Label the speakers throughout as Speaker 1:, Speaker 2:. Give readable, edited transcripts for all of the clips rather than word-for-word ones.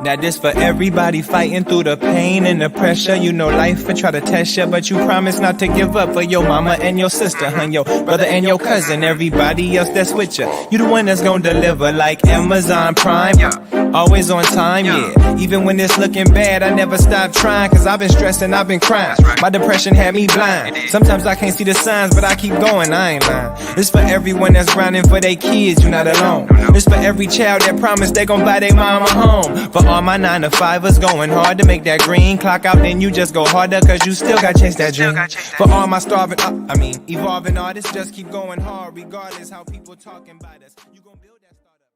Speaker 1: Now this for everybody fighting through the pain and the pressure. You know life will try to test you, but you promise not to give up for your mama and your sister, and your brother and your cousin, everybody else that's with you. You the one that's gonna deliver like Amazon Prime. Always on time, yeah. Even when it's looking bad, I never stop trying, cause I've been stressing, I've been crying. My depression had me blind. Sometimes I can't see the signs, but I keep going, I ain't lying. It's for everyone that's grinding for their kids, you're not alone. It's for every child that promised they gon' buy their mama home. For all my 9-to-5ers going hard to make that green clock out, then you just go harder, cause you still got chase that dream. For all my evolving artists, just keep going hard, regardless how people talking about us. You gon' build that startup.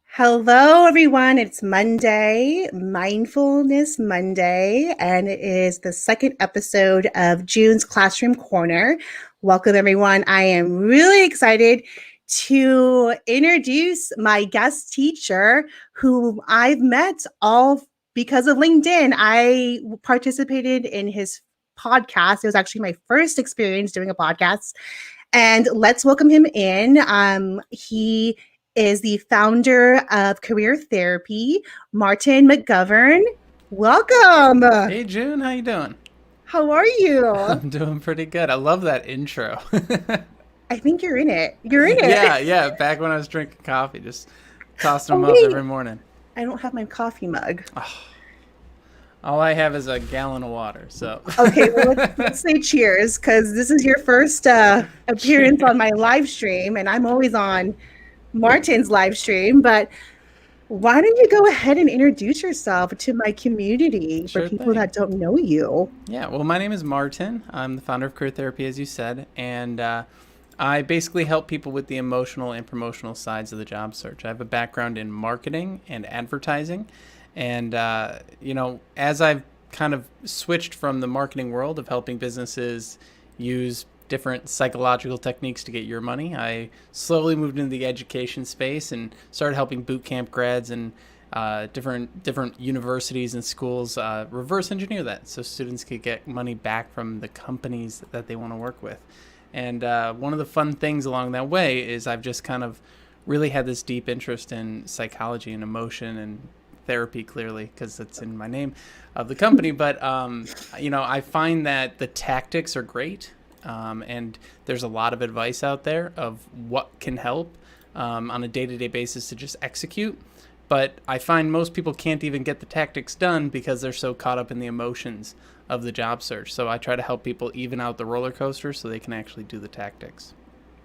Speaker 2: Hello, everyone. It's Monday, Mindfulness Monday, and it is the second episode of June's Classroom Corner. Welcome, everyone. I am really excited to introduce my guest teacher, who I've met all because of LinkedIn. I participated in his podcast. It was actually my first experience doing a podcast, and let's welcome him in. He is the founder of Career Therapy, Martin McGovern. Welcome.
Speaker 3: Hey, June, how you doing?
Speaker 2: How are you?
Speaker 3: I'm doing pretty good. I love that intro.
Speaker 2: I think you're in it. You're in it.
Speaker 3: Yeah. Back when I was drinking coffee, just tossing them up every morning.
Speaker 2: I don't have my coffee mug.
Speaker 3: Oh, all I have is a gallon of water. So
Speaker 2: okay, well, let's say cheers, because this is your first appearance on my live stream, and I'm always on Martin's live stream. But why don't you go ahead and introduce yourself to my community for people that don't know you?
Speaker 3: Yeah, well, my name is Martin. I'm the founder of Career Therapy, as you said, and I basically help people with the emotional and promotional sides of the job search. I have a background in marketing and advertising, and as I've kind of switched from the marketing world of helping businesses use different psychological techniques to get your money, I slowly moved into the education space and started helping boot camp grads and different universities and schools reverse engineer that, so students could get money back from the companies that they want to work with. And one of the fun things along that way is I've just kind of really had this deep interest in psychology and emotion and therapy, clearly, because it's in my name of the company. But I find that the tactics are great. And there's a lot of advice out there of what can help on a day-to-day basis to just execute. But I find most people can't even get the tactics done because they're so caught up in the emotions of the job search. So I try to help people even out the roller coaster so they can actually do the tactics.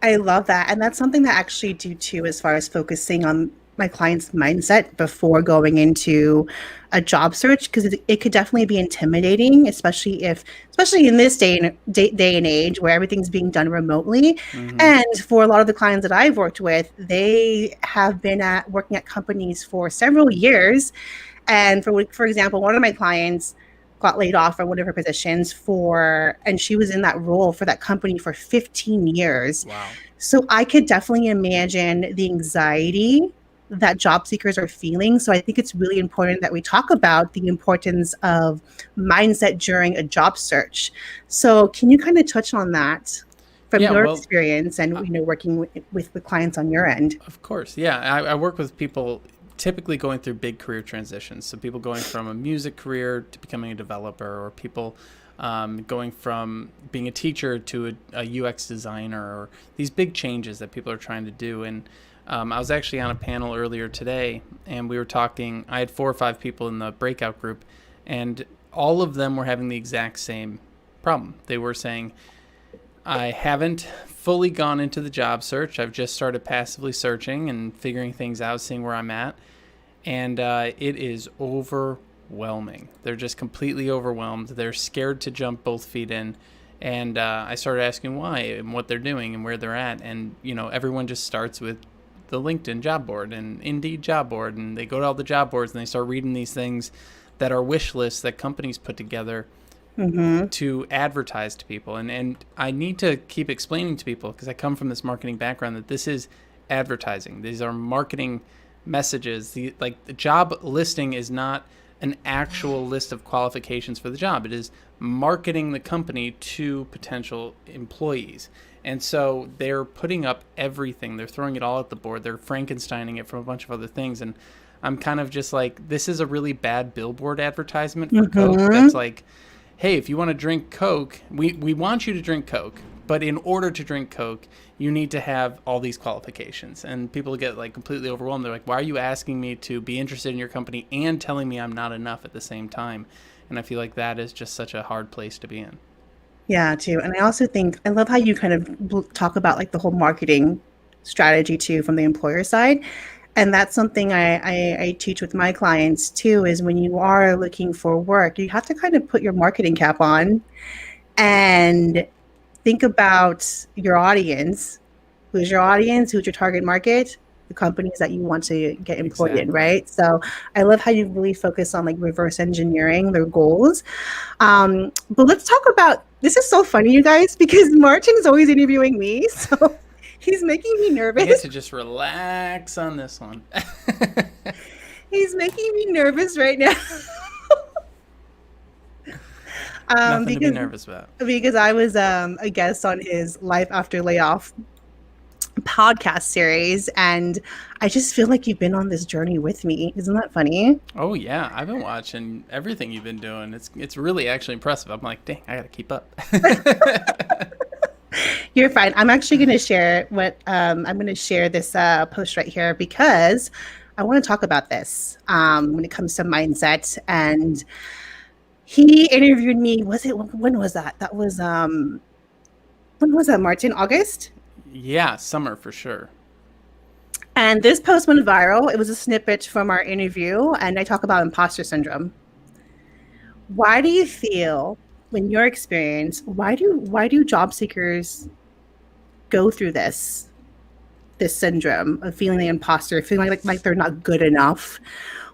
Speaker 2: I love that. And that's something that I actually do too, as far as focusing on my client's mindset before going into a job search, because it could definitely be intimidating, especially in this day and age where everything's being done remotely. Mm-hmm. And for a lot of the clients that I've worked with, they have been working at companies for several years. And for example, one of my clients got laid off from one of her positions and she was in that role for that company for 15 years.
Speaker 3: Wow. So
Speaker 2: I could definitely imagine the anxiety that job seekers are feeling. So I think it's really important that we talk about the importance of mindset during a job search. So can you kind of touch on that from your experience and working with the clients on your end?
Speaker 3: Of course. Yeah. I work with people typically going through big career transitions. So people going from a music career to becoming a developer, or people going from being a teacher to a UX designer, or these big changes that people are trying to do. And I was actually on a panel earlier today, and we were talking. I had 4 or 5 people in the breakout group, and all of them were having the exact same problem. They were saying, I haven't fully gone into the job search. I've just started passively searching and figuring things out, seeing where I'm at. And it is overwhelming. They're just completely overwhelmed. They're scared to jump both feet in. And I started asking why and what they're doing and where they're at. And, everyone just starts with the LinkedIn job board and Indeed job board, and they go to all the job boards and they start reading these things that are wish lists that companies put together to advertise to people. And I need to keep explaining to people, because I come from this marketing background, that this is advertising. These are marketing messages. The job listing is not an actual list of qualifications for the job. It is marketing the company to potential employees. And so they're putting up everything. They're throwing it all at the board. They're Frankensteining it from a bunch of other things. And I'm kind of just like, this is a really bad billboard advertisement for Coke. That's like, hey, if you want to drink Coke, we want you to drink Coke. But in order to drink Coke, you need to have all these qualifications. And people get like completely overwhelmed. They're like, why are you asking me to be interested in your company and telling me I'm not enough at the same time? And I feel like that is just such a hard place to be in.
Speaker 2: Yeah, too. And I also think I love how you kind of talk about like the whole marketing strategy too from the employer side. And that's something I teach with my clients too, is when you are looking for work, you have to kind of put your marketing cap on and think about your audience. Who's your audience? Who's your target market? The companies that you want to get employed in, right? So I love how you really focus on like reverse engineering their goals. But let's talk about, this is so funny, you guys, because Martin is always interviewing me. So he's making me nervous.
Speaker 3: I get to just relax on this one.
Speaker 2: He's making me nervous right now.
Speaker 3: Nothing to be nervous about.
Speaker 2: Because I was a guest on his Life After Layoff podcast series, and I just feel like you've been on this journey with me. Isn't that funny?
Speaker 3: Oh yeah, I've been watching everything you've been doing. It's really actually impressive. I'm like, dang, I gotta keep up.
Speaker 2: You're fine. I'm actually going to share I'm going to share this post right here because I want to talk about this when it comes to mindset. And he interviewed me. When was that? That was when was that, Martin? August?
Speaker 3: Yeah, summer for sure.
Speaker 2: And this post went viral. It was a snippet from our interview, and I talk about imposter syndrome. Why do you feel, in your experience, why do job seekers go through this syndrome of feeling the imposter, feeling like they're not good enough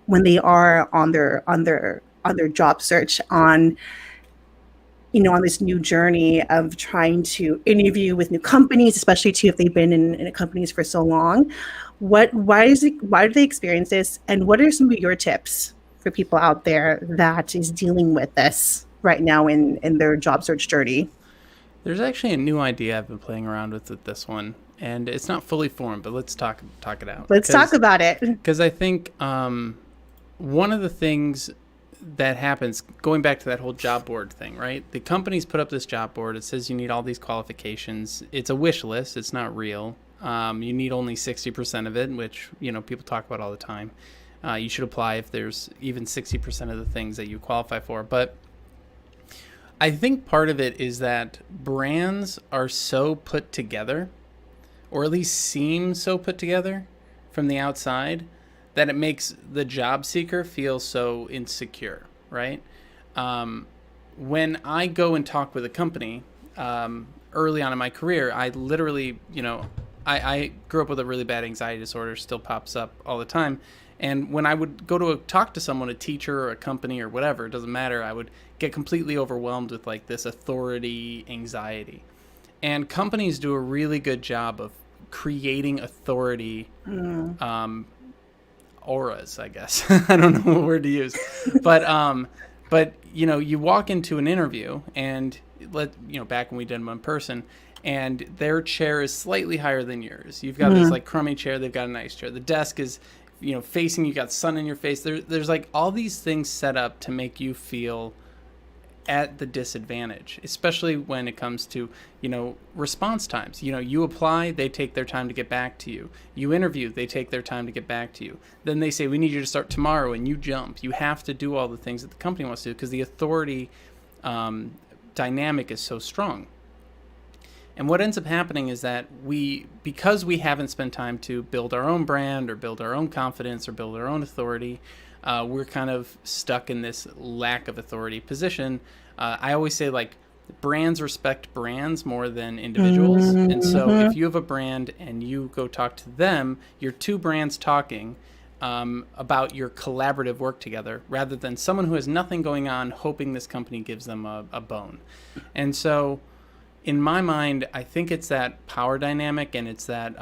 Speaker 2: when they are on their job search, on this new journey of trying to interview with new companies, especially too if they've been in companies for so long? Why do they experience this, and what are some of your tips for people out there that is dealing with this right now in their job search journey?
Speaker 3: There's actually a new idea I've been playing around with this one, and it's not fully formed, but let's talk it out.
Speaker 2: Let's talk about it.
Speaker 3: Because I think one of the things that happens, going back to that whole job board thing, right? The companies put up this job board. It says you need all these qualifications. It's a wish list. It's not real. You need only 60% of it, which people talk about all the time. You should apply if there's even 60% of the things that you qualify for. But I think part of it is that brands are so put together, or at least seem so put together from the outside, that it makes the job seeker feel so insecure, right? When I go and talk with a company early on in my career, I literally, I grew up with a really bad anxiety disorder, still pops up all the time. And when I would go to talk to someone, a teacher or a company or whatever, it doesn't matter, I would get completely overwhelmed with like this authority anxiety. And companies do a really good job of creating authority auras, I guess. I don't know what word to use. But you walk into an interview and back when we did them in person, and their chair is slightly higher than yours. You've got this like crummy chair, they've got a nice chair. The desk is facing you, got sun in your face. There's like all these things set up to make you feel at the disadvantage, especially when it comes to, response times. You apply, they take their time to get back to you. You interview, they take their time to get back to you. Then they say, we need you to start tomorrow, and you jump. You have to do all the things that the company wants to do because the authority dynamic is so strong. And what ends up happening is that because we haven't spent time to build our own brand or build our own confidence or build our own authority, we're kind of stuck in this lack of authority position. I always say, like, brands respect brands more than individuals. And so if you have a brand and you go talk to them, you're two brands talking about your collaborative work together, rather than someone who has nothing going on hoping this company gives them a bone. And so in my mind, I think it's that power dynamic, and it's that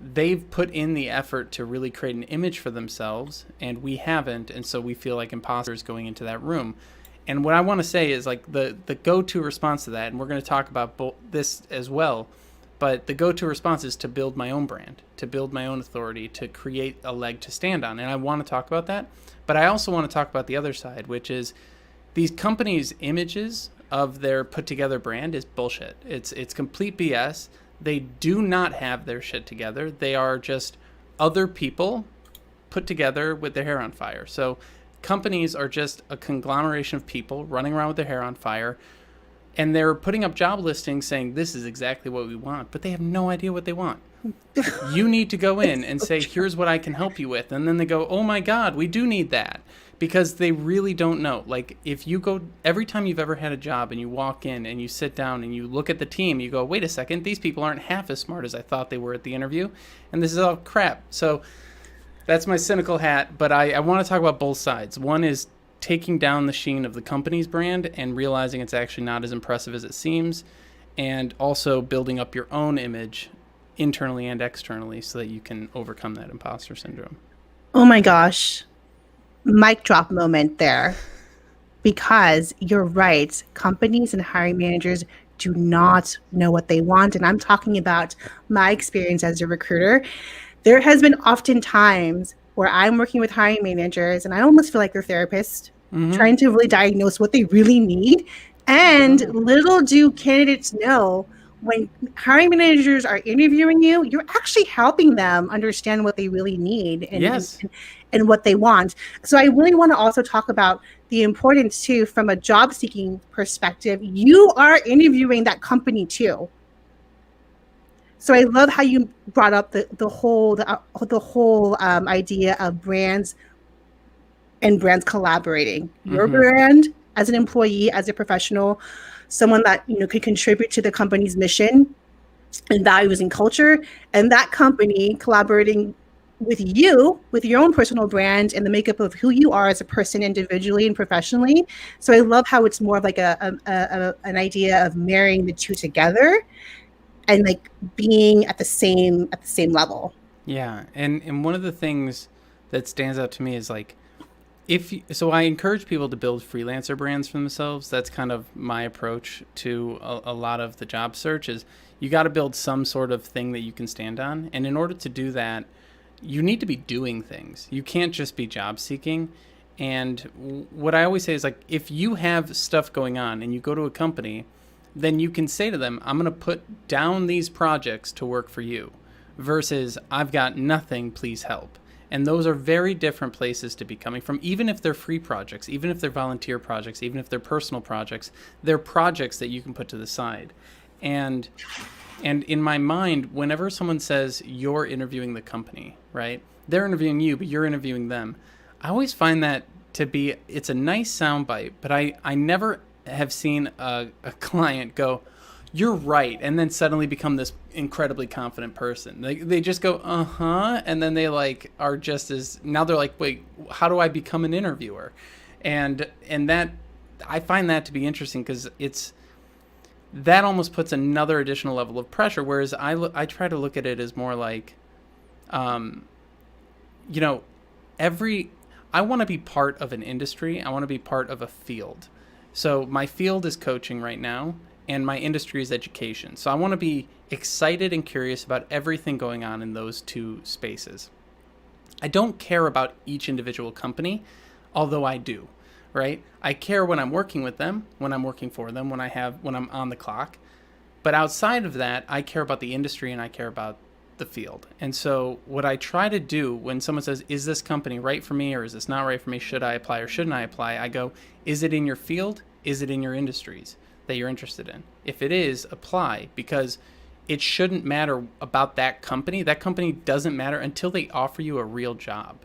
Speaker 3: they've put in the effort to really create an image for themselves, and we haven't, and so we feel like imposters going into that room. And what I want to say is like the go-to response to that, and we're going to talk about this as well, but the go-to response is to build my own brand, to build my own authority, to create a leg to stand on. And I want to talk about that, but I also want to talk about the other side, which is these companies' images of their put together brand is bullshit. It's complete BS. They do not have their shit together. They are just other people put together with their hair on fire. So companies are just a conglomeration of people running around with their hair on fire, and they're putting up job listings saying this is exactly what we want, but they have no idea what they want. You need to go in and say, here's what I can help you with. And then they go, oh my God, we do need that. Because they really don't know. Like if you go, every time you've ever had a job and you walk in and you sit down and you look at the team, you go, wait a second, these people aren't half as smart as I thought they were at the interview. And this is all crap. So that's my cynical hat. But I want to talk about both sides. One is taking down the sheen of the company's brand and realizing it's actually not as impressive as it seems. And also building up your own image internally and externally so that you can overcome that imposter syndrome.
Speaker 2: Oh my gosh. Mic drop moment there, because you're right. Companies and hiring managers do not know what they want. And I'm talking about my experience as a recruiter. There has been often times where I'm working with hiring managers and I almost feel like they're therapists, trying to really diagnose what they really need. And little do candidates know, when hiring managers are interviewing you, you're actually helping them understand what they really need and what they want. So I really want to also talk about the importance too, from a job seeking perspective. You are interviewing that company too. So I love how you brought up the whole idea of brands and brands collaborating. Your brand as an employee, as a professional, someone that could contribute to the company's mission and values and culture, and that company collaborating with you, with your own personal brand and the makeup of who you are as a person individually and professionally. So I love how it's more of like an idea of marrying the two together and like being at the same level.
Speaker 3: Yeah, and one of the things that stands out to me is like, so I encourage people to build freelancer brands for themselves. That's kind of my approach to a lot of the job search is you got to build some sort of thing that you can stand on. And in order to do that, you need to be doing things. You can't just be job seeking. And what I always say is like, if you have stuff going on and you go to a company, then you can say to them, I'm going to put down these projects to work for you versus I've got nothing, please help. And those are very different places to be coming from, even if they're free projects, even if they're volunteer projects, even if they're personal projects, they're projects that you can put to the side. And in my mind, whenever someone says you're interviewing the company, right? They're interviewing you, but you're interviewing them. I always find that to be, it's a nice soundbite, but I never have seen a client go, you're right, and then suddenly become this incredibly confident person. They just go, and then they like are just as, now they're like, wait, how do I become an interviewer? And that, I find that to be interesting because that almost puts another additional level of pressure, whereas I try to look at it as more like, I want to be part of an industry. I want to be part of a field. So my field is coaching right now, and my industry is education. So I want to be excited and curious about everything going on in those two spaces. I don't care about each individual company, although I do, right? I care when I'm working with them, when I'm working for them, when I'm on the clock. But outside of that, I care about the industry and I care about the field. And so what I try to do when someone says, is this company right for me or is this not right for me? Should I apply or shouldn't I apply? I go, is it in your field? Is it in your industries that you're interested in? If it is, apply, because it shouldn't matter about that company. That company doesn't matter until they offer you a real job.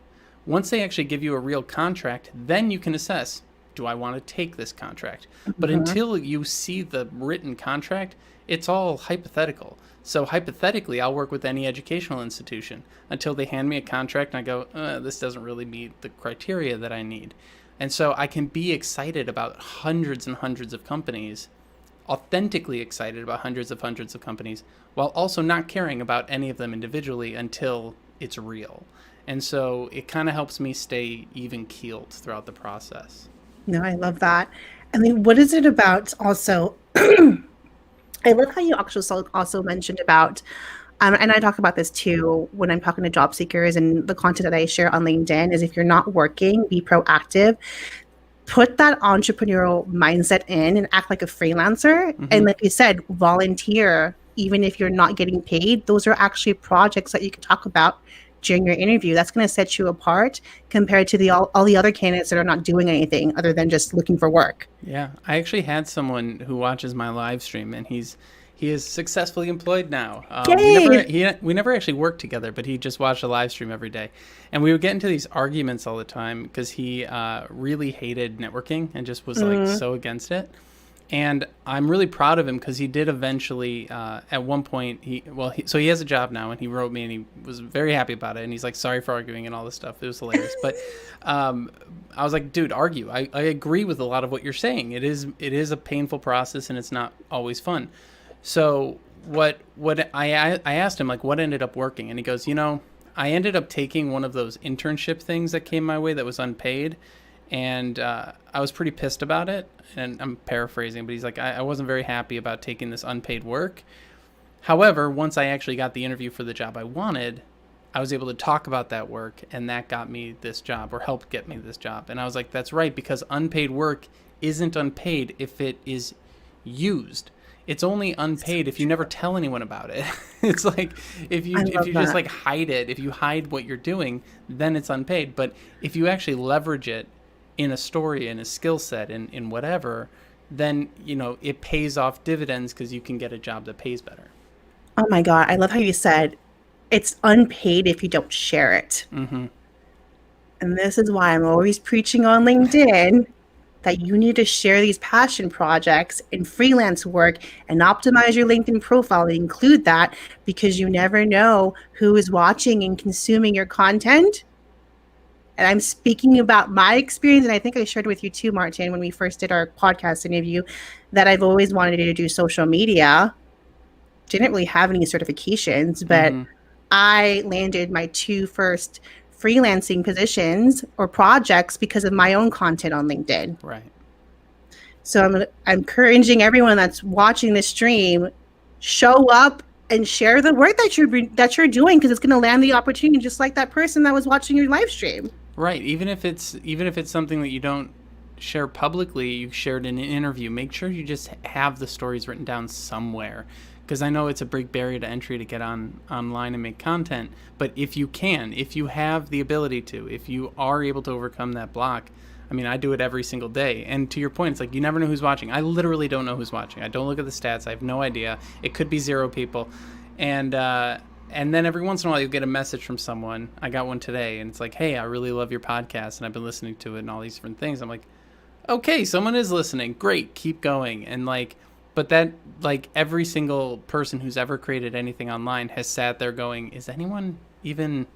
Speaker 3: Once they actually give you a real contract, then you can assess, do I want to take this contract? But until you see the written contract, it's all hypothetical. So hypothetically, I'll work with any educational institution until they hand me a contract and I go, this doesn't really meet the criteria that I need. And so I can be excited about hundreds and hundreds of companies authentically excited about hundreds of companies while also not caring about any of them individually until it's real. And so it kind of helps me stay even keeled throughout the process.
Speaker 2: No, I love that. I mean, what is it about also? I love how you also mentioned about, and I talk about this too when I'm talking to job seekers, and the content that I share on LinkedIn is if you're not working, be proactive, put that entrepreneurial mindset in and act like a freelancer. And like you said, volunteer, even if you're not getting paid. Those are actually projects that you can talk about during your interview. That's going to set you apart compared to all the other candidates that are not doing anything other than just looking for work.
Speaker 3: Yeah, I actually had someone who watches my live stream, and he is successfully employed now. We never actually worked together, but he just watched a live stream every day, and we would get into these arguments all the time because he really hated networking and just was like so against it. And I'm really proud of him because he did eventually, at one point, so he has a job now, and he wrote me and he was very happy about it. And he's like, sorry for arguing and all this stuff. It was hilarious. But I was like, dude, argue. I agree with a lot of what you're saying. It is a painful process and it's not always fun. So what I asked him, like, what ended up working? And he goes, I ended up taking one of those internship things that came my way that was unpaid. And I was pretty pissed about it. And I'm paraphrasing, but he's like, I wasn't very happy about taking this unpaid work. However, once I actually got the interview for the job I wanted, I was able to talk about that work, and that got me this job, or helped get me this job. And I was like, that's right, because unpaid work isn't unpaid if it is used. It's only unpaid if you never tell anyone about it. It's like if you just like hide it, if you hide what you're doing, then it's unpaid. But if you actually leverage it in a story, in a skill set, in whatever, then it pays off dividends because you can get a job that pays better.
Speaker 2: Oh my God, I love how you said it's unpaid if you don't share it. And this is why I'm always preaching on LinkedIn that you need to share these passion projects and freelance work and optimize your LinkedIn profile and include that, because you never know who is watching and consuming your content. And I'm speaking about my experience, and I think I shared with you too, Martin, when we first did our podcast interview, that I've always wanted to do social media. Didn't really have any certifications, but I landed my 2 first freelancing positions or projects because of my own content on LinkedIn.
Speaker 3: Right.
Speaker 2: So I'm encouraging everyone that's watching this stream, show up and share the work that you're doing, because it's going to land the opportunity, just like that person that was watching your live stream.
Speaker 3: Right. Even if it's something that you don't share publicly, you shared in an interview, make sure you just have the stories written down somewhere. Because I know it's a big barrier to entry to get online and make content. But if you have the ability to, if you are able to overcome that block, I mean, I do it every single day. And to your point, it's like you never know who's watching. I literally don't know who's watching. I don't look at the stats. I have no idea. It could be 0 people. And then every once in a while, you'll get a message from someone. I got one today, and it's like, hey, I really love your podcast, and I've been listening to it and all these different things. I'm like, okay, someone is listening. Great, keep going. And but that, every single person who's ever created anything online has sat there going, is anyone even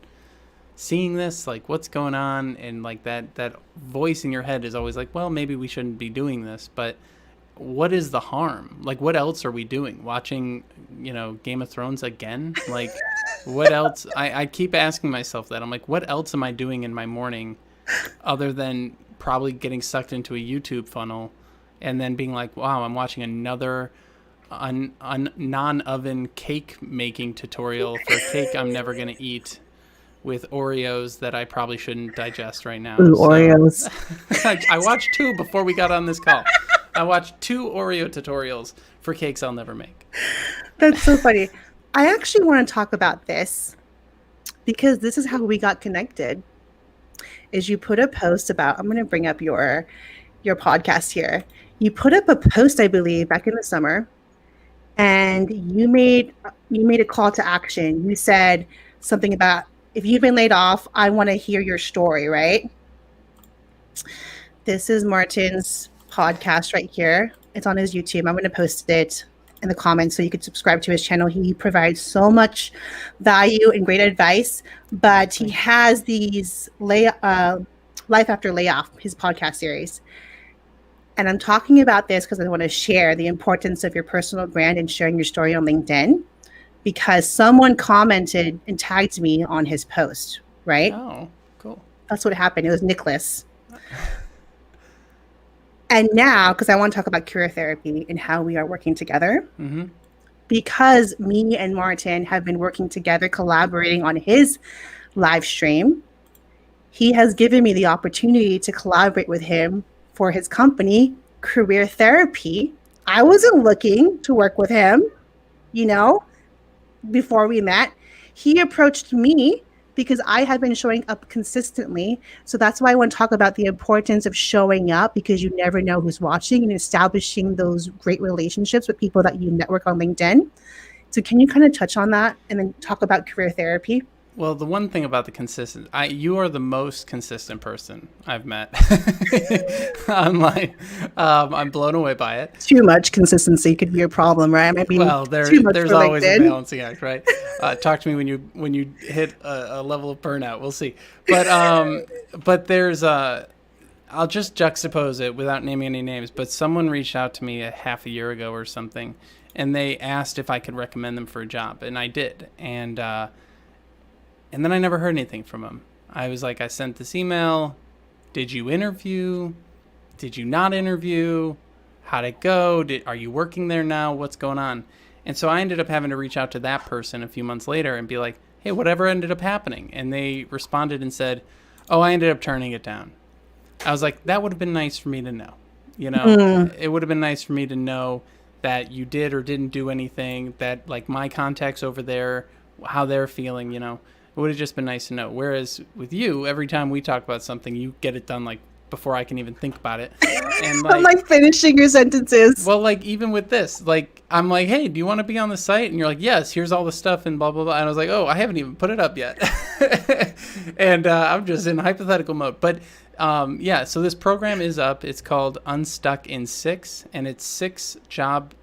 Speaker 3: seeing this? Like, what's going on? And that voice in your head is always like, well, maybe we shouldn't be doing this, but what is the harm? Like, what else are we doing? Watching, Game of Thrones again? Like, what else? I keep asking myself that. I'm like, what else am I doing in my morning other than probably getting sucked into a YouTube funnel and then being like, wow, I'm watching another non-oven cake making tutorial for cake I'm never going to eat with Oreos that I probably shouldn't digest right now.
Speaker 2: Ooh, Oreos.
Speaker 3: I watched 2 before we got on this call. I watched 2 Oreo tutorials for cakes I'll never make.
Speaker 2: That's so funny. I actually want to talk about this because this is how we got connected. Is you put a post about, I'm going to bring up your podcast here. You put up a post, I believe, back in the summer, and you made a call to action. You said something about, if you've been laid off, I want to hear your story, right? This is Martin's podcast right here. It's on his YouTube. I'm going to post it in the comments so you can subscribe to his channel. He provides so much value and great advice, but he has these Life After Layoff, his podcast series. And I'm talking about this because I want to share the importance of your personal brand and sharing your story on LinkedIn, because someone commented and tagged me on his post, right?
Speaker 3: Oh, cool.
Speaker 2: That's what happened. It was Nicholas. And now, because I want to talk about career therapy and how we are working together, because me and Martin have been working together, collaborating on his live stream, he has given me the opportunity to collaborate with him for his company, Career Therapy. I wasn't looking to work with him, before we met. He approached me because I have been showing up consistently. So that's why I want to talk about the importance of showing up, because you never know who's watching, and establishing those great relationships with people that you network on LinkedIn. So can you kind of touch on that and then talk about career therapy?
Speaker 3: Well, the one thing about the consistent, you are the most consistent person I've met online. I'm blown away by it.
Speaker 2: Too much consistency could be a problem, right? I mean,
Speaker 3: well, there's always a balancing act, right? Talk to me when you hit a level of burnout. We'll see. But there's I'll just juxtapose it without naming any names. But someone reached out to me a half a year ago or something, and they asked if I could recommend them for a job, and I did, and then I never heard anything from him. I was like, I sent this email. Did you interview? Did you not interview? How'd it go? Are you working there now? What's going on? And so I ended up having to reach out to that person a few months later and be like, hey, whatever ended up happening? And they responded and said, oh, I ended up turning it down. I was like, that would have been nice for me to know. It would have been nice for me to know that you did or didn't do anything, that like my contacts over there, how they're feeling, It would have just been nice to know. Whereas with you, every time we talk about something, you get it done like before I can even think about it. And
Speaker 2: I'm like finishing your sentences.
Speaker 3: Well, like even with this, like I'm like, hey, do you want to be on the site? And you're like, yes, here's all the stuff and blah, blah, blah. And I was like, oh, I haven't even put it up yet. And I'm just in hypothetical mode. But yeah, so this program is up. It's called Unstuck in 6, and it's 6 job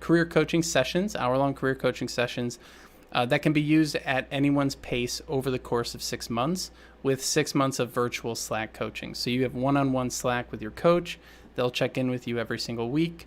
Speaker 3: career coaching sessions, hour-long career coaching sessions. That can be used at anyone's pace over the course of 6 months, with 6 months of virtual Slack coaching. So you have one-on-one Slack with your coach. They'll check in with you every single week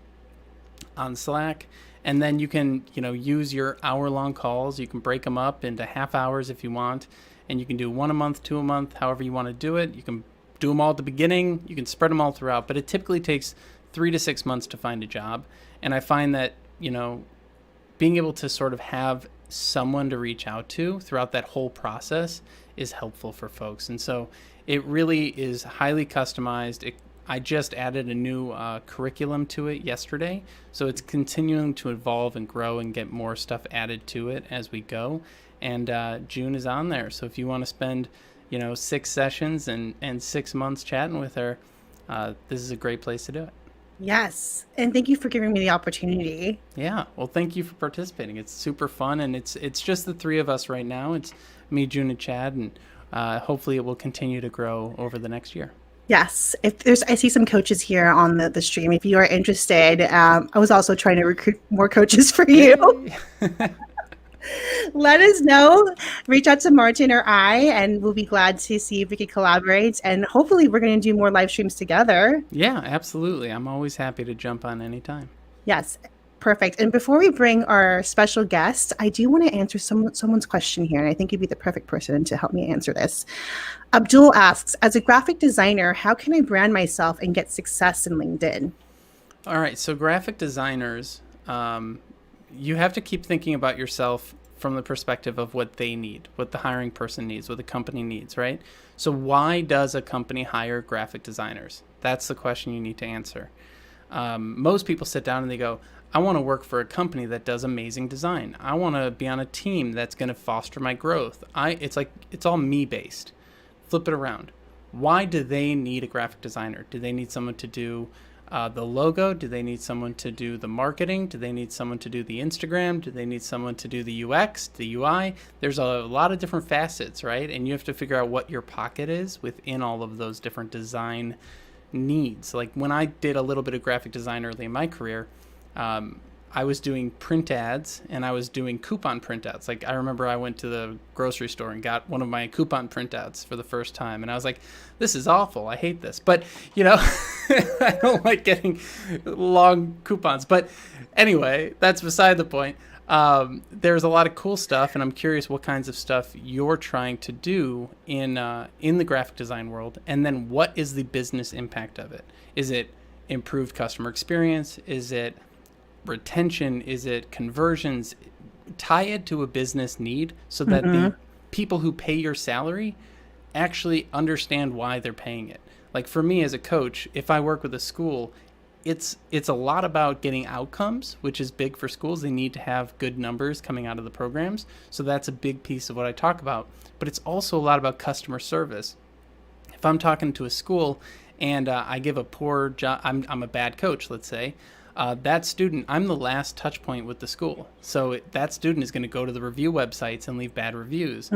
Speaker 3: on Slack. And then you can, use your hour-long calls. You can break them up into half hours if you want. And you can do 1 a month, 2 a month, however you want to do it. You can do them all at the beginning. You can spread them all throughout. But it typically takes 3 to 6 months to find a job. And I find that, being able to sort of have someone to reach out to throughout that whole process is helpful for folks. And so it really is highly customized. I just added a new curriculum to it yesterday. So it's continuing to evolve and grow and get more stuff added to it as we go. And June is on there. So if you want to spend, 6 sessions and 6 months chatting with her, this is a great place to do it.
Speaker 2: Yes. And thank you for giving me the opportunity.
Speaker 3: Yeah. Well, thank you for participating. It's super fun. And it's just the 3 of us right now. It's me, June, and Chad. And hopefully it will continue to grow over the next year.
Speaker 2: Yes. I see some coaches here on the stream. If you are interested, I was also trying to recruit more coaches for you. Let us know. Reach out to Martin or I, and we'll be glad to see if we can collaborate. And hopefully we're going to do more live streams together.
Speaker 3: Yeah, absolutely. I'm always happy to jump on anytime.
Speaker 2: Yes. Perfect. And before we bring our special guest, I do want to answer someone's question here, and I think you'd be the perfect person to help me answer this. Abdul asks, as a graphic designer, how can I brand myself and get success in LinkedIn?
Speaker 3: All right. So graphic designers, you have to keep thinking about yourself from the perspective of what they need, what the hiring person needs, what the company needs, right? So why does a company hire graphic designers? That's the question you need to answer. Most people sit down and they go, I want to work for a company that does amazing design. I want to be on a team that's going to foster my growth. It's all me based. Flip it around. Why do they need a graphic designer? Do they need someone to do the logo? Do they need someone to do the marketing? Do they need someone to do the Instagram? Do they need someone to do the UX, the UI? There's a lot of different facets, right? And you have to figure out what your pocket is within all of those different design needs. Like when I did a little bit of graphic design early in my career, I was doing print ads and I was doing coupon printouts. Like, I remember I went to the grocery store and got one of my coupon printouts for the first time. And I was like, this is awful. I hate this. But, I don't like getting long coupons. But anyway, that's beside the point. There's a lot of cool stuff, and I'm curious what kinds of stuff you're trying to do in the graphic design world. And then what is the business impact of it? Is it improved customer experience? Is it retention? Is it conversions? Tie it to a business need so that the people who pay your salary actually understand why they're paying it. Like, for me as a coach, if I work with a school, it's a lot about getting outcomes, which is big for schools. They need to have good numbers coming out of the programs. So that's a big piece of what I talk about. But it's also a lot about customer service. If I'm talking to a school and I give a poor job, I'm a bad coach, let's say, that student, I'm the last touch point with the school. So that student is going to go to the review websites and leave bad reviews.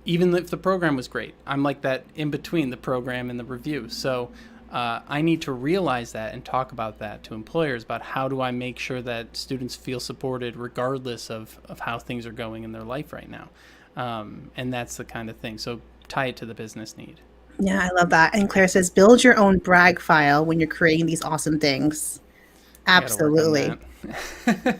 Speaker 3: Even if the program was great. I'm like that in between the program and the review. So I need to realize that and talk about that to employers about how do I make sure that students feel supported regardless of how things are going in their life right now. And that's the kind of thing. So tie it to the business need.
Speaker 2: Yeah, I love that. And Claire says, build your own brag file when you're creating these awesome things. Absolutely.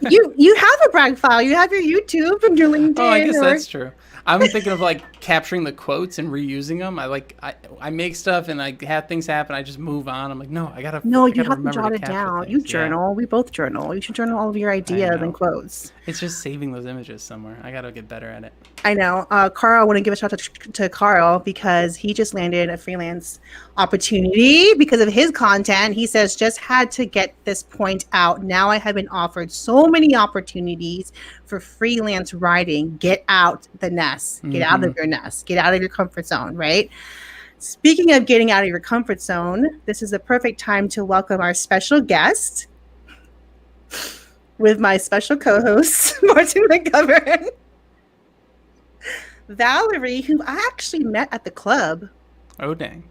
Speaker 2: You have a brag file. You have your YouTube and your LinkedIn.
Speaker 3: Oh, I guess that's true. I'm thinking of like capturing the quotes and reusing them. I make stuff and I have things happen. I just move on. I'm like, no, you have to
Speaker 2: jot it down. You journal. Yeah. We both journal. You should journal all of your ideas and quotes.
Speaker 3: It's just saving those images somewhere. I got to get better at it.
Speaker 2: I know. Carl, I want to give a shout out to Carl because he just landed a freelance opportunity because of his content. He says, just had to get this point out. Now I have been offered so many opportunities for freelance writing. Get out the nest. Get out of your nest. Get out of your comfort zone, right? Speaking of getting out of your comfort zone, this is the perfect time to welcome our special guest with my special co-host, Martin McGovern. Valerie, who I actually met at the club.
Speaker 3: Oh, dang.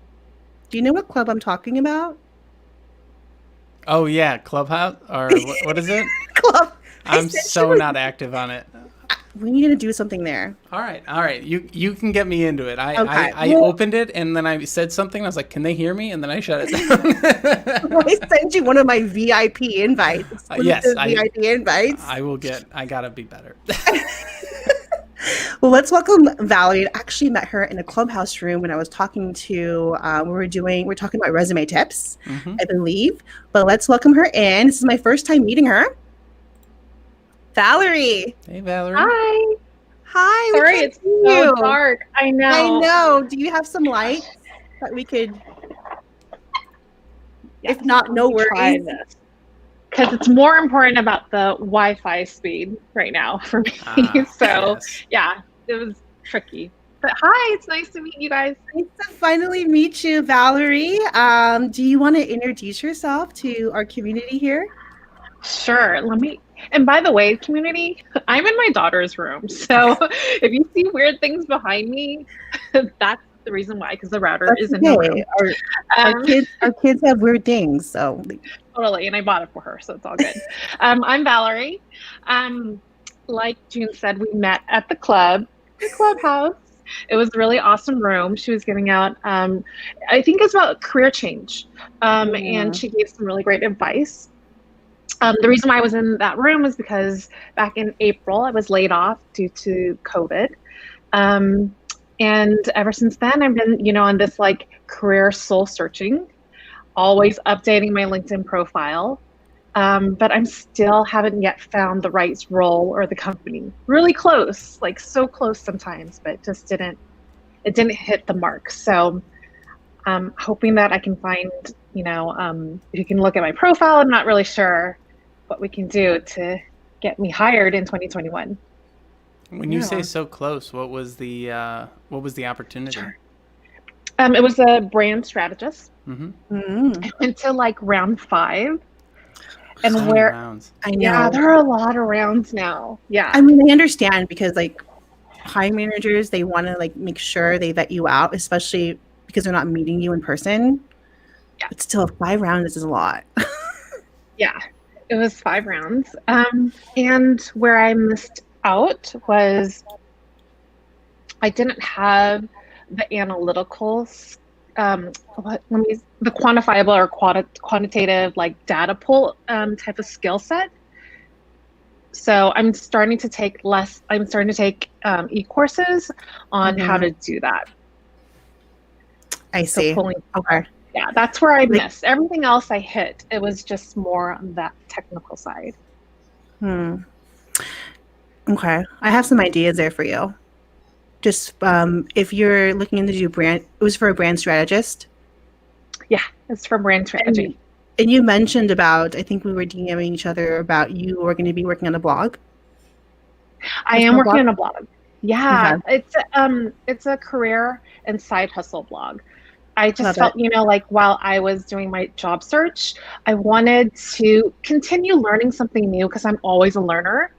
Speaker 2: Do you know what club I'm talking about?
Speaker 3: Oh, yeah. Clubhouse? Or what is it?
Speaker 2: Club.
Speaker 3: I'm so not active on it.
Speaker 2: We need to do something there.
Speaker 3: All right. You can get me into it. I opened it and then I said something. I was like, can they hear me? And then I shut it down.
Speaker 2: I sent you one of my VIP invites.
Speaker 3: Yes.
Speaker 2: VIP invites.
Speaker 3: I gotta be better.
Speaker 2: Well, let's welcome Valerie. I actually met her in a clubhouse room when I was talking to, we're talking about resume tips, I believe. But let's welcome her in. This is my first time meeting her. Valerie.
Speaker 3: Hey, Valerie.
Speaker 4: Hi.
Speaker 2: Hi.
Speaker 4: Sorry, it's so dark. I know.
Speaker 2: Do you have some light that we could? Yes, if not, no worries.
Speaker 4: Because it's more important about the Wi-Fi speed right now for me. Yeah, it was tricky. But hi, it's nice to meet you guys.
Speaker 2: Nice to finally meet you, Valerie. Do you want to introduce yourself to our community here?
Speaker 4: Sure. And by the way, community, I'm in my daughter's room. So if you see weird things behind me, that's the reason why, because the router is in the room.
Speaker 2: Our kids have weird things, so
Speaker 4: totally. And I bought it for her, so it's all good. I'm Valerie. Like June said, we met at the clubhouse. It was a really awesome room. She was giving out, I think it's about career change, and she gave some really great advice. The reason why I was in that room is because back in April, I was laid off due to COVID. And ever since then, I've been, on this like career soul searching, always updating my LinkedIn profile. But I'm still haven't yet found the right role or the company. Really close, like so close sometimes, but it didn't hit the mark. So I'm hoping that I can find, if you can look at my profile, I'm not really sure what we can do to get me hired in 2021.
Speaker 3: When you say so close, what was the opportunity?
Speaker 4: Sure. It was a brand strategist. I went to like round 5. And
Speaker 3: rounds.
Speaker 2: I know.
Speaker 4: Yeah, there are a lot of rounds now. Yeah.
Speaker 2: I mean, I understand because like hiring managers, they want to like make sure they vet you out, especially because they're not meeting you in person.
Speaker 4: Yeah.
Speaker 2: But still, 5 rounds is a lot.
Speaker 4: Yeah. It was 5 rounds. And where I missed out was I didn't have the analytical, the quantifiable or quantitative like data pull type of skill set. So I'm starting to take e-courses on how to do that.
Speaker 2: I see.
Speaker 4: So pulling,
Speaker 2: okay.
Speaker 4: yeah, that's where I missed. Everything else I hit. It was just more on that technical side.
Speaker 2: Okay. I have some ideas there for you. Just if you're looking to do brand, it was for a brand strategist.
Speaker 4: Yeah, it's for brand strategy.
Speaker 2: And you mentioned about, I think we were DMing each other about you were going to be working on a blog.
Speaker 4: I am working on a blog. Yeah, it's a career and side hustle blog. I just felt, like while I was doing my job search, I wanted to continue learning something new because I'm always a learner.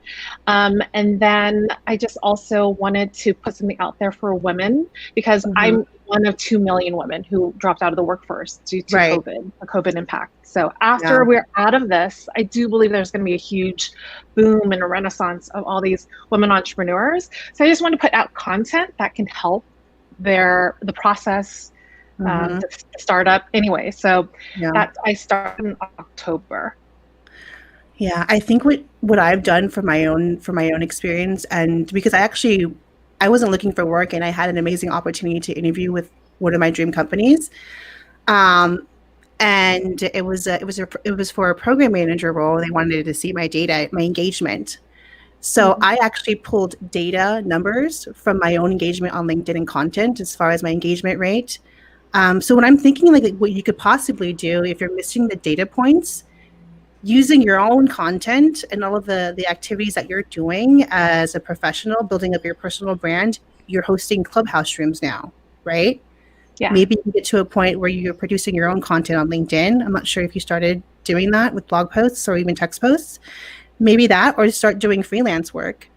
Speaker 4: And then I just also wanted to put something out there for women because I'm one of 2 million women who dropped out of the workforce due to COVID, a COVID impact. So after we're out of this, I do believe there's going to be a huge boom and a renaissance of all these women entrepreneurs. So I just want to put out content that can help the process, the startup anyway. So I started in October.
Speaker 2: Yeah, I think what I've done for my own experience, and because I wasn't looking for work and I had an amazing opportunity to interview with one of my dream companies. And it was for a program manager role. They wanted to see my data, my engagement. So I actually pulled data numbers from my own engagement on LinkedIn and content as far as my engagement rate. So when I'm thinking like what you could possibly do if you're missing the data points, using your own content and all of the activities that you're doing as a professional, building up your personal brand, you're hosting Clubhouse rooms now, right? Yeah. Maybe you get to a point where you're producing your own content on LinkedIn. I'm not sure if you started doing that with blog posts or even text posts. Maybe that, or start doing freelance work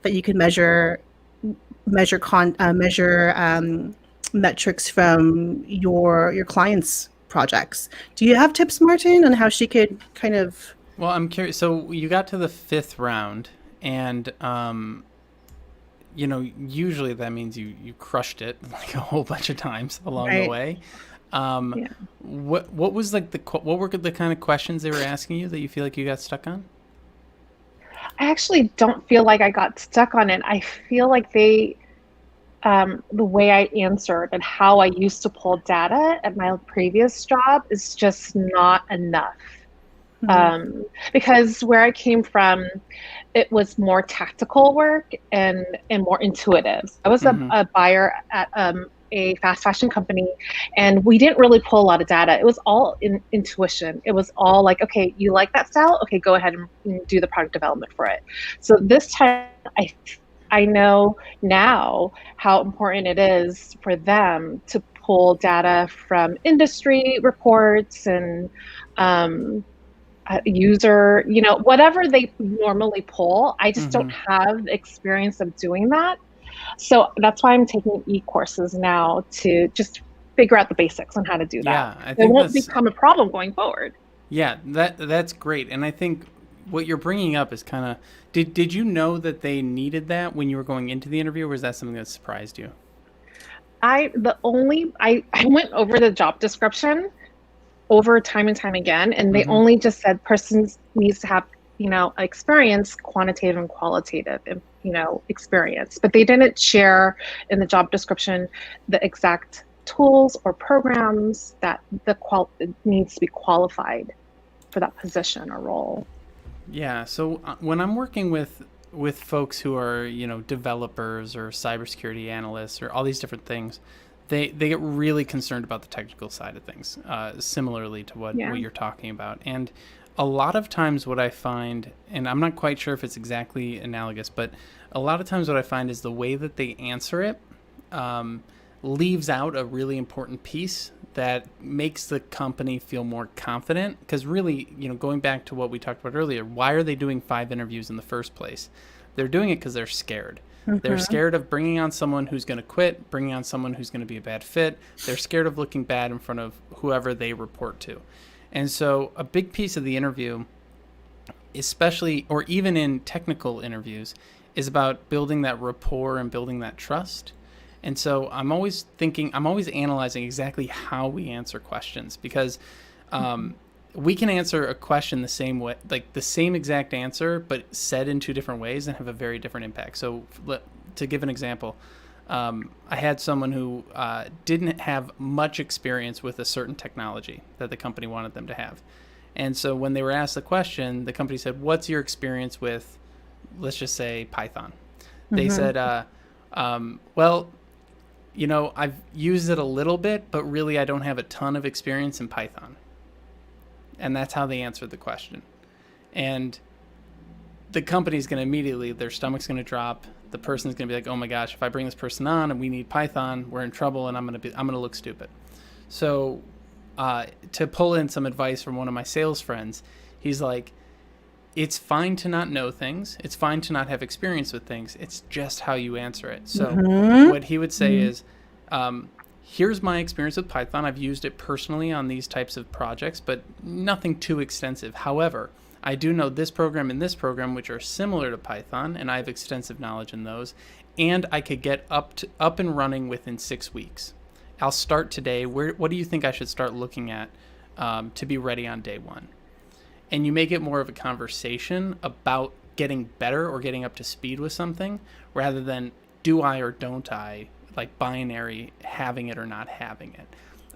Speaker 2: that you can measure metrics from your clients' projects. Do you have tips, Martin, on how she could kind of?
Speaker 3: Well, I'm curious. So you got to the 5th round, and usually that means you crushed it like a whole bunch of times along the way. What was like what were the kind of questions they were asking you that you feel like you got stuck on?
Speaker 4: I actually don't feel like I got stuck on it. I feel like the way I answered and how I used to pull data at my previous job is just not enough. Because where I came from, it was more tactical work and more intuitive. I was a buyer at a fast fashion company, and we didn't really pull a lot of data. It was all intuition. It was all like, okay, you like that style? Okay, go ahead and do the product development for it. So this time, I know now how important it is for them to pull data from industry reports and user, whatever they normally pull. I just don't have the experience of doing that. So that's why I'm taking e-courses now to just figure out the basics on how to do that.
Speaker 3: Yeah, I think
Speaker 4: it won't become a problem going forward.
Speaker 3: Yeah, that's great. And I think what you're bringing up is kind of, did you know that they needed that when you were going into the interview, or was that something that surprised you?
Speaker 4: I went over the job description over time and time again, and they only just said person needs to have, experience, quantitative and qualitative, experience, but they didn't share in the job description the exact tools or programs that needs to be qualified for that position or role.
Speaker 3: Yeah. So when I'm working with folks who are, developers or cybersecurity analysts or all these different things, they get really concerned about the technical side of things, similarly to what you're talking about. And a lot of times what I find, and I'm not quite sure if it's exactly analogous, but a lot of times what I find is the way that they answer it leaves out a really important piece that makes the company feel more confident. Because really, going back to what we talked about earlier, why are they doing 5 interviews in the first place? They're doing it because they're scared. They're scared of bringing on someone who's going to quit, bringing on someone who's going to be a bad fit. They're scared of looking bad in front of whoever they report to. And so a big piece of the interview, especially or even in technical interviews, is about building that rapport and building that trust. And so I'm always analyzing exactly how we answer questions, because we can answer a question the same way, like the same exact answer, but said in two different ways and have a very different impact. So to give an example, I had someone who didn't have much experience with a certain technology that the company wanted them to have. And so when they were asked the question, the company said, "What's your experience with, let's just say, Python?" They said, well, I've used it a little bit, but really I don't have a ton of experience in Python. And that's how they answered the question. And the company's going to immediately, their stomach's going to drop. The person's going to be like, "Oh my gosh, if I bring this person on and we need Python, we're in trouble, and I'm going to look stupid." So to pull in some advice from one of my sales friends, he's like, it's fine to not know things. It's fine to not have experience with things. It's just how you answer it. So what he would say is, here's my experience with Python. I've used it personally on these types of projects, but nothing too extensive. However, I do know this program and this program, which are similar to Python, and I have extensive knowledge in those, and I could get up and running within 6 weeks. I'll start today. What do you think I should start looking at to be ready on day one? And you make it more of a conversation about getting better or getting up to speed with something, rather than do I or don't I, like binary, having it or not having it.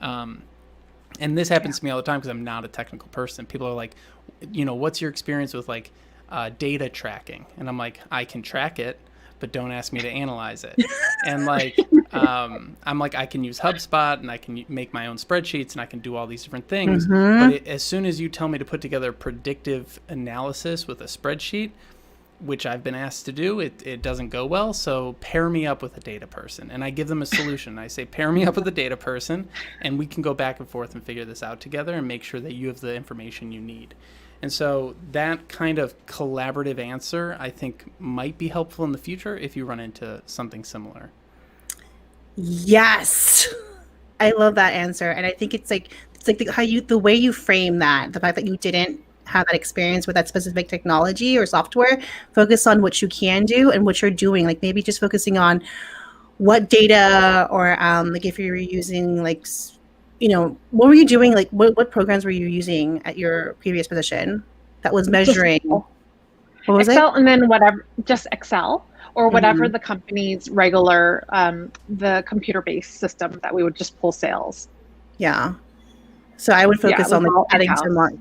Speaker 3: And this happens to me all the time because I'm not a technical person. People are like, what's your experience with like data tracking? And I'm like, I can track it, but don't ask me to analyze it. And like, I'm like, I can use HubSpot and I can make my own spreadsheets and I can do all these different things. But as soon as you tell me to put together predictive analysis with a spreadsheet, which I've been asked to do, it doesn't go well. So pair me up with a data person. And I give them a solution. I say, pair me up with a data person and we can go back and forth and figure this out together and make sure that you have the information you need. And so that kind of collaborative answer, I think, might be helpful in the future if you run into something similar.
Speaker 2: Yes, I love that answer, and I think it's like the way you frame that, the fact that you didn't have that experience with that specific technology or software. Focus on what you can do and what you're doing. Like maybe just focusing on what data, or like if you're using like. What were you doing? Like, what programs were you using at your previous position that was measuring? What was
Speaker 4: Excel,
Speaker 2: it?
Speaker 4: and then whatever, just Excel or whatever the company's regular, the computer-based system that we would just pull sales.
Speaker 2: Yeah. So I would focus on like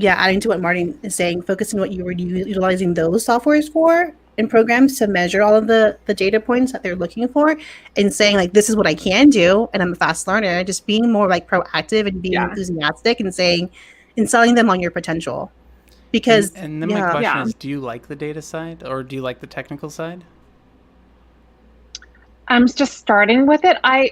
Speaker 2: adding to what Martin is saying, focusing on what you were utilizing those softwares for and programs to measure all of the data points that they're looking for, and saying like, this is what I can do, and I'm a fast learner. Just being more like proactive and being enthusiastic and selling them on your potential. Because
Speaker 3: and then my question is, do you like the data side or do you like the technical side?
Speaker 4: I'm just starting with it. I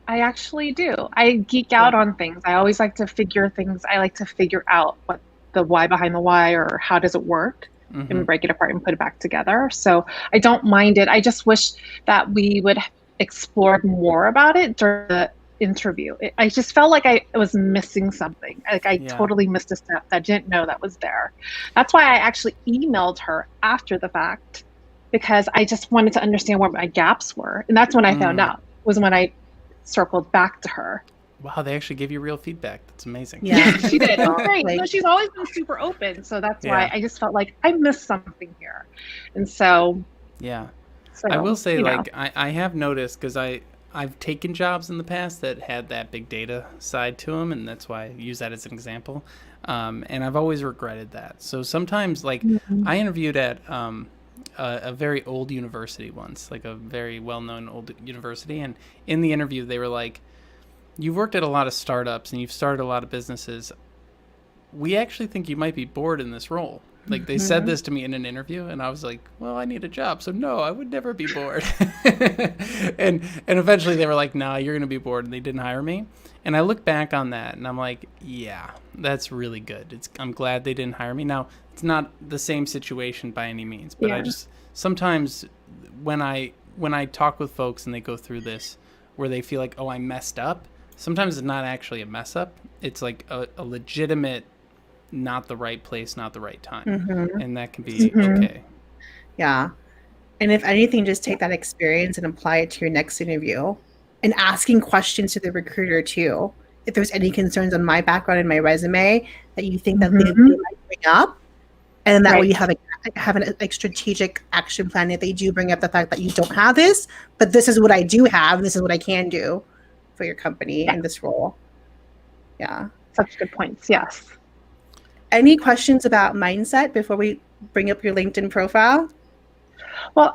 Speaker 4: actually do. I geek out on things. I always like to figure things. I like to figure out what the why behind the why, or how does it work. And break it apart and put it back together. So I don't mind it. I just wish that we would explore more about it during the interview. I just felt like I was missing something. Like I totally missed a step that I didn't know that was there. That's why I actually emailed her after the fact, because I just wanted to understand what my gaps were. And that's when I found out, was when I circled back to her.
Speaker 3: Wow, they actually gave you real feedback. That's amazing.
Speaker 4: Yeah, she did. Great. No, she's always been super open. So that's why I just felt like I missed something here. And so...
Speaker 3: Yeah. I will say, like, I have noticed, because I've taken jobs in the past that had that big data side to them, and that's why I use that as an example. And I've always regretted that. So sometimes, like, I interviewed at a very old university once, like a very well-known old university. And in the interview, they were like, "You've worked at a lot of startups and you've started a lot of businesses. We actually think you might be bored in this role." Like they said this to me in an interview, and I was like, "Well, I need a job, so no, I would never be bored." and eventually they were like, "No, you're going to be bored," and they didn't hire me. And I look back on that and I'm like, yeah, that's really good. I'm glad they didn't hire me. Now, it's not the same situation by any means, but I just sometimes when I talk with folks and they go through this where they feel like, "Oh, I messed up," sometimes it's not actually a mess up. It's like a legitimate, not the right place, not the right time. And that can be okay.
Speaker 2: Yeah. And if anything, just take that experience and apply it to your next interview and asking questions to the recruiter too. If there's any concerns on my background and my resume that you think that they might bring up, and that way you have a strategic action plan if they do bring up the fact that you don't have this, but this is what I do have, this is what I can do for your company in this role. Yeah.
Speaker 4: Such good points. Yes.
Speaker 2: Any questions about mindset before we bring up your LinkedIn profile?
Speaker 4: Well,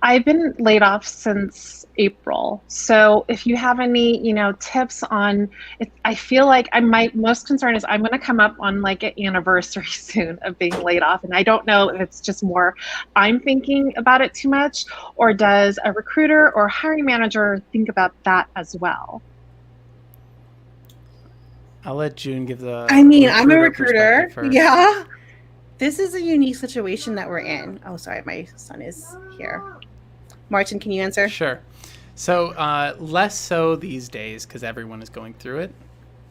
Speaker 4: I've been laid off since April. So if you have any, tips on it, I feel like my most concern is I'm going to come up on like an anniversary soon of being laid off. And I don't know if it's just more I'm thinking about it too much, or does a recruiter or hiring manager think about that as well?
Speaker 3: I'll let June give the.
Speaker 2: I'm a recruiter. Yeah. This is a unique situation that we're in. Oh, sorry, my son is here. Martin, can you answer?
Speaker 3: Sure. So less so these days because everyone is going through it.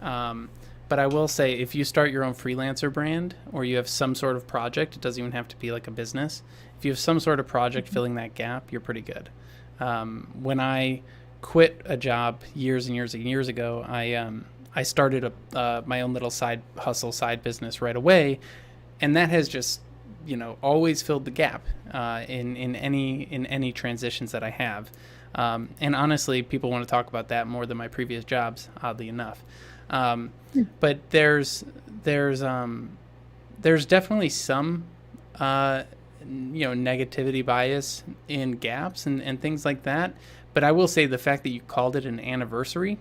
Speaker 3: But I will say if you start your own freelancer brand or you have some sort of project, it doesn't even have to be like a business. If you have some sort of project filling that gap, you're pretty good. When I quit a job years and years and years ago, I started my own little side hustle, side business right away. And that has just, always filled the gap in any transitions that I have. And honestly, people want to talk about that more than my previous jobs, oddly enough. But there's definitely some, negativity bias in gaps and things like that. But I will say the fact that you called it an anniversary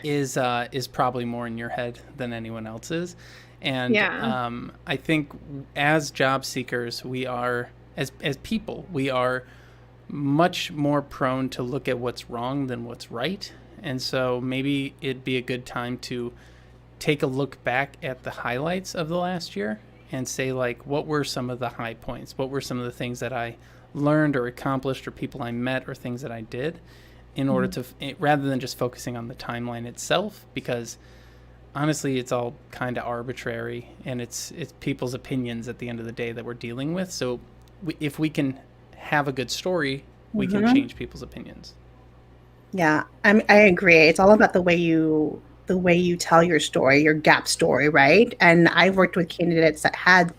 Speaker 3: is probably more in your head than anyone else's. And I think as job seekers, we are, as people, we are much more prone to look at what's wrong than what's right. And so maybe it'd be a good time to take a look back at the highlights of the last year and say, like, what were some of the high points? What were some of the things that I learned or accomplished or people I met or things that I did in order to, rather than just focusing on the timeline itself, because honestly, it's all kind of arbitrary and it's people's opinions at the end of the day that we're dealing with. So if we can have a good story, we can change people's opinions.
Speaker 2: Yeah, I agree. It's all about the way you tell your story, your gap story, right? And I've worked with candidates that had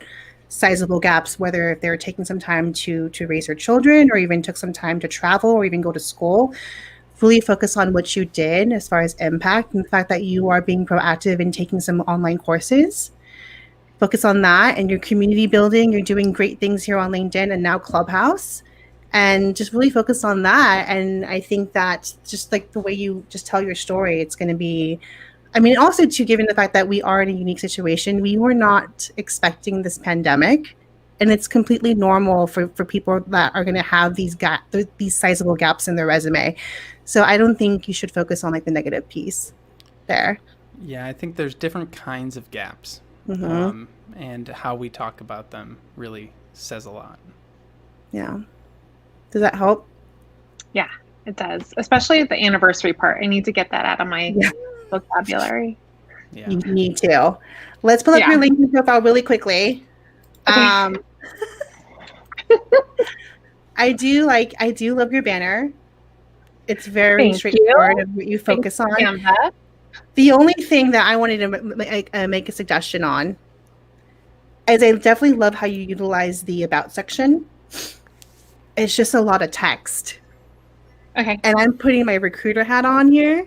Speaker 2: sizable gaps, whether if they were taking some time to raise their children or even took some time to travel or even go to school. Really focus on what you did as far as impact and the fact that you are being proactive in taking some online courses. Focus on that and your community building. You're doing great things here on LinkedIn and now Clubhouse. And just really focus on that. And I think that just like the way you just tell your story, it's going to be, also too, given the fact that we are in a unique situation, we were not expecting this pandemic. And it's completely normal for people that are going to have these sizable gaps in their resume. So I don't think you should focus on like the negative piece there.
Speaker 3: Yeah, I think there's different kinds of gaps. And how we talk about them really says a lot.
Speaker 2: Yeah. Does that help?
Speaker 4: Yeah, it does. Especially the anniversary part. I need to get that out of my vocabulary.
Speaker 3: Yeah.
Speaker 2: You need to. Let's pull up your LinkedIn profile really quickly.
Speaker 4: Okay.
Speaker 2: I do love your banner. It's very straightforward of what you focus on.
Speaker 4: Canva.
Speaker 2: The only thing that I wanted to make a suggestion on is I definitely love how you utilize the about section. It's just a lot of text.
Speaker 4: Okay.
Speaker 2: And I'm putting my recruiter hat on here.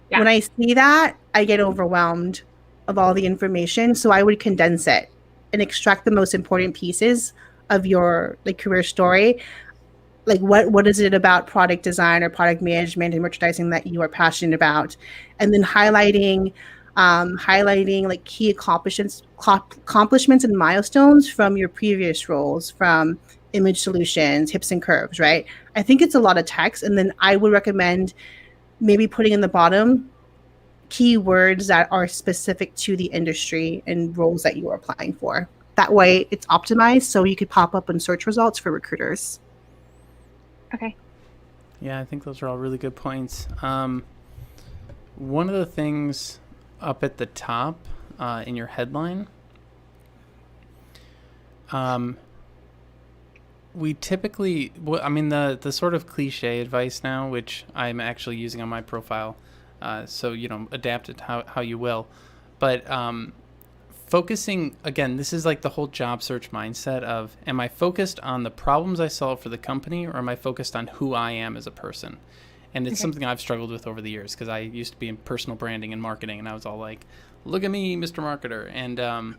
Speaker 2: Yeah. When I see that, I get overwhelmed of all the information. So I would condense it and extract the most important pieces of your career story. Like what is it about product design or product management and merchandising that you are passionate about, and then highlighting like key accomplishments and milestones from your previous roles, from Image Solutions, Hips and Curves, right? I think it's a lot of text, and then I would recommend maybe putting in the bottom keywords that are specific to the industry and roles that you are applying for. That way it's optimized so you could pop up in search results for recruiters.
Speaker 4: Okay.
Speaker 3: Yeah, I think those are all really good points. one of the things up at the top in your headline, we typically, the sort of cliche advice now, which I'm actually using on my profile, so, adapt it how you will. But focusing, again, this is like the whole job search mindset of, am I focused on the problems I solve for the company, or am I focused on who I am as a person? And it's something I've struggled with over the years, because I used to be in personal branding and marketing, and I was all like, look at me, Mr. Marketer. And I'm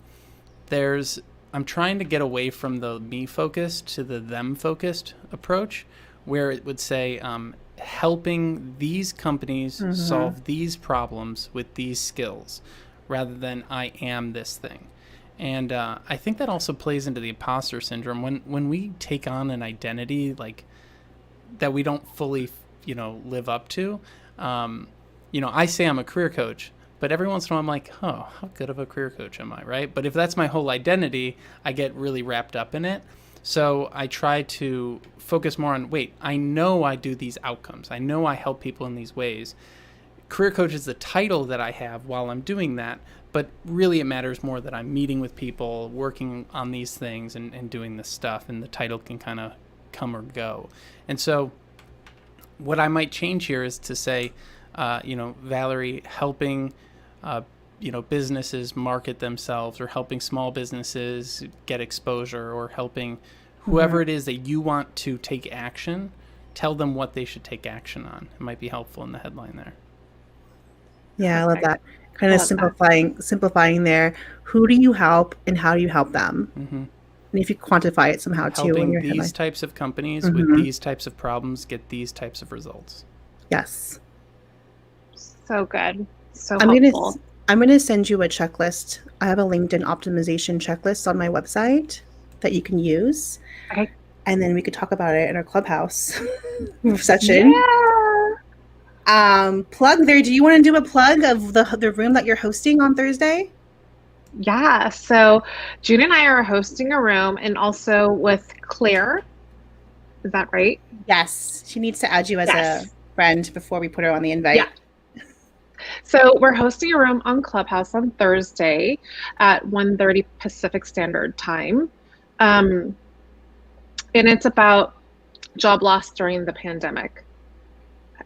Speaker 3: trying to get away from the me-focused to the them-focused approach, where it would say, helping these companies solve these problems with these skills, rather than I am this thing. And I think that also plays into the imposter syndrome. When we take on an identity like that we don't fully live up to. I say I'm a career coach, but every once in a while I'm like, oh, how good of a career coach am I, right? But if that's my whole identity, I get really wrapped up in it. So I try to focus more on, wait, I know I do these outcomes. I know I help people in these ways. Career coach is the title that I have while I'm doing that, but really it matters more that I'm meeting with people, working on these things and doing this stuff, and the title can kind of come or go. And so what I might change here is to say, Valerie, helping, businesses market themselves, or helping small businesses get exposure, or helping whoever it is that you want to take action, tell them what they should take action on. It might be helpful in the headline there.
Speaker 2: Yeah, I love that. Kind of simplifying there. Who do you help and how do you help them? And if you quantify it somehow too.
Speaker 3: Helping these types of companies with these types of problems get these types of results.
Speaker 2: Yes.
Speaker 4: So good. So helpful.
Speaker 2: I'm gonna send you a checklist. I have a LinkedIn optimization checklist on my website that you can use.
Speaker 4: Okay.
Speaker 2: And then we could talk about it in our Clubhouse session.
Speaker 4: Yeah.
Speaker 2: Plug there. Do you want to do a plug of the room that you're hosting on Thursday?
Speaker 4: Yeah. So June and I are hosting a room, and also with Claire. Is that right?
Speaker 2: Yes. She needs to add you as a friend before we put her on the invite.
Speaker 4: Yeah. So we're hosting a room on Clubhouse on Thursday at 1:30 Pacific Standard Time. And it's about job loss during the pandemic.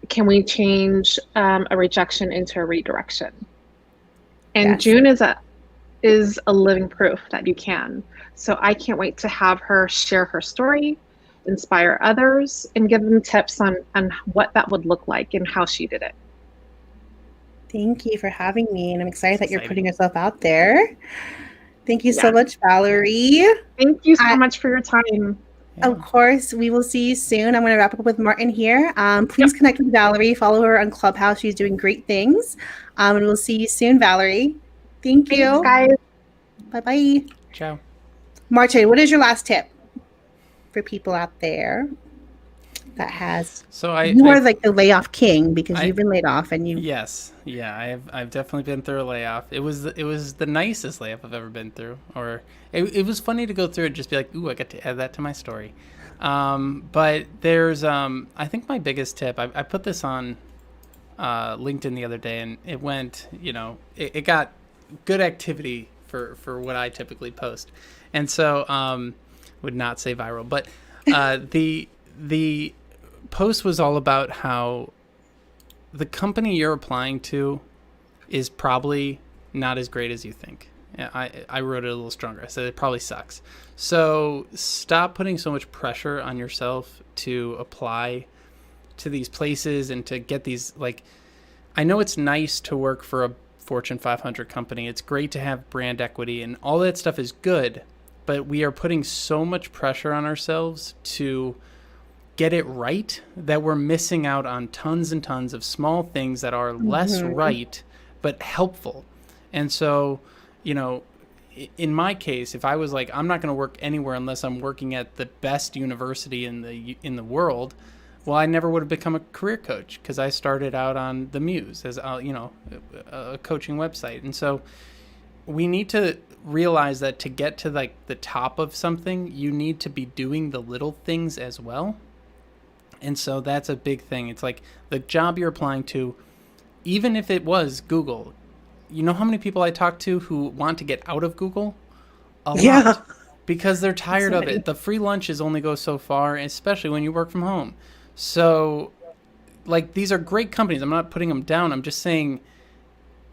Speaker 4: Can we change a rejection into a redirection? And June is a living proof that you can. So I can't wait to have her share her story, inspire others, and give them tips on what that would look like and how she did it.
Speaker 2: Thank you for having me, and I'm excited that you're putting yourself out there. Thank you so much, Valerie.
Speaker 4: Thank you so much for your time.
Speaker 2: Yeah. Of course, we will see you soon. I'm going to wrap up with Martin here. Please connect with Valerie. Follow her on Clubhouse. She's doing great things. And we'll see you soon, Valerie. Thank you.
Speaker 4: Thanks, guys.
Speaker 2: Bye-bye.
Speaker 3: Ciao.
Speaker 2: Martin, what is your last tip for people out there that has... You are like the layoff king, because you've been laid off and you...
Speaker 3: Yes. Yeah, I've definitely been through a layoff. It was the nicest layoff I've ever been through. Or it was funny to go through and just be like, ooh, I got to add that to my story. But there's I think my biggest tip, I put this on LinkedIn the other day, and it went, it got good activity for what I typically post. And so would not say viral, but the post was all about how the company you're applying to is probably not as great as you think. I wrote it a little stronger. I said it probably sucks. So stop putting so much pressure on yourself to apply to these places and to get these, I know it's nice to work for a Fortune 500 company. It's great to have brand equity, and all that stuff is good, but we are putting so much pressure on ourselves to get it right that we're missing out on tons and tons of small things that are less right but helpful. And so, in my case, if I was like, I'm not going to work anywhere unless I'm working at the best university in the world, well, I never would have become a career coach, because I started out on the Muse as a coaching website. And so we need to realize that to get to the top of something, you need to be doing the little things as well. And so that's a big thing. It's like the job you're applying to, even if it was Google, you know how many people I talk to who want to get out of Google? A lot. Because they're tired of it. The free lunches only go so far, especially when you work from home. So, like, these are great companies. I'm not putting them down. I'm just saying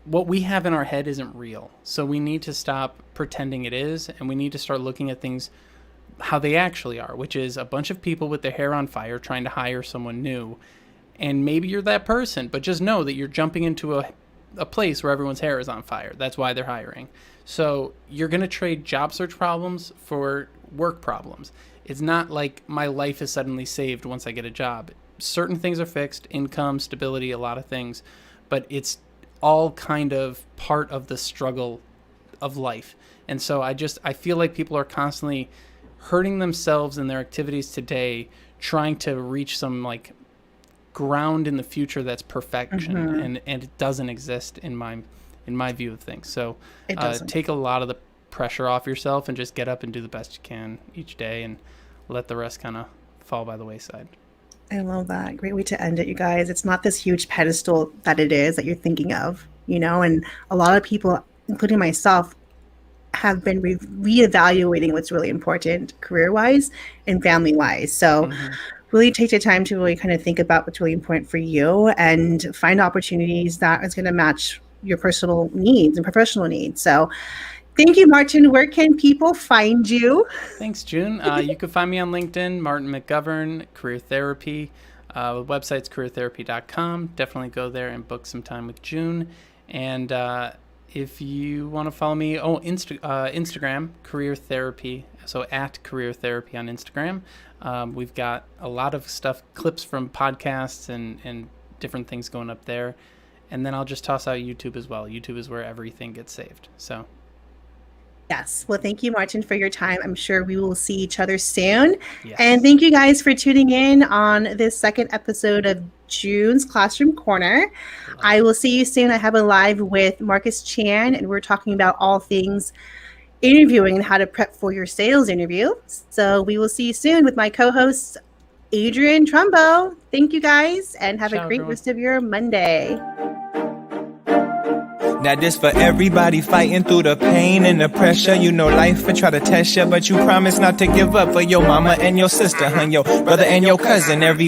Speaker 3: what we have in our head isn't real. So we need to stop pretending it is, and we need to start looking at things how they actually are, which is a bunch of people with their hair on fire trying to hire someone new. And maybe you're that person, but just know that you're jumping into a place where everyone's hair is on fire. That's why they're hiring. So you're going to trade job search problems for work problems. It's not like my life is suddenly saved once I get a job. Certain things are fixed, income, stability, a lot of things, but it's all kind of part of the struggle of life. And so I feel like people are constantly hurting themselves in their activities today, trying to reach some like ground in the future that's perfection, and it doesn't exist in my view of things. So take a lot of the pressure off yourself and just get up and do the best you can each day, and let the rest kind of fall by the wayside.
Speaker 2: I love that. Great way to end it, you guys. It's not this huge pedestal that it is that you're thinking of, you know, and a lot of people, including myself, have been reevaluating what's really important career-wise and family-wise. So really take the time to really kind of think about what's really important for you and find opportunities that is going to match your personal needs and professional needs. So thank you, Martin. Where can people find you?
Speaker 3: Thanks, June. You can find me on LinkedIn, Martin McGovern, Career Therapy. The website's careertherapy.com. Definitely go there and book some time with June. And if you want to follow me, Instagram, Career Therapy. So at Career Therapy on Instagram. We've got a lot of stuff, clips from podcasts and different things going up there. And then I'll just toss out YouTube as well. YouTube is where everything gets saved. So.
Speaker 2: Yes. Well, thank you, Martin, for your time. I'm sure we will see each other soon.
Speaker 3: Yes.
Speaker 2: And thank you guys for tuning in on this second episode of June's Classroom Corner. I will see you soon. I have a live with Marcus Chan, and we're talking about all things interviewing and how to prep for your sales interview. So we will see you soon with my co-host, Adrian Trumbo. Thank you guys, and have a great rest of your Monday.
Speaker 1: Now this for everybody fighting through the pain and the pressure. You know life will try to test you, but you promise not to give up for your mama and your sister, and your brother and your cousin.